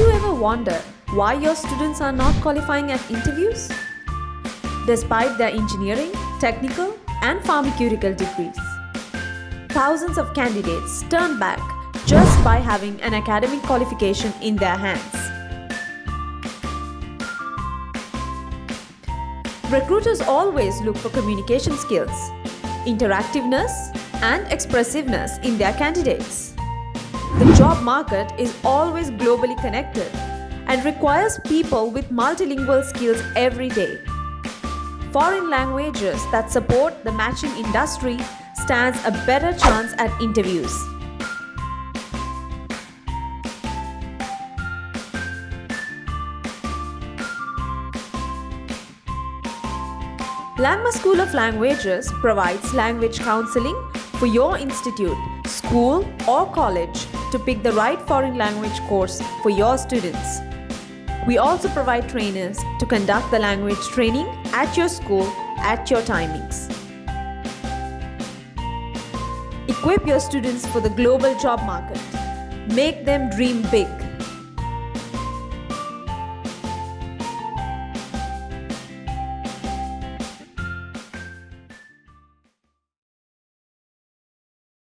you ever wonder why your students are not qualifying at interviews? Despite their engineering, technical, and pharmaceutical degrees, thousands of candidates turn back just by having an academic qualification in their hands. Recruiters always look for communication skills, interactiveness, and expressiveness in their candidates. The job market is always globally connected and requires people with multilingual skills every day. Foreign languages that support the matching industry stands a better chance at interviews. Langma School of Languages provides language counseling for your institute, school, or college to pick the right foreign language course for your students. We also provide trainers to conduct the language training at your school at your timings. Equip your students for the global job market. Make them dream big.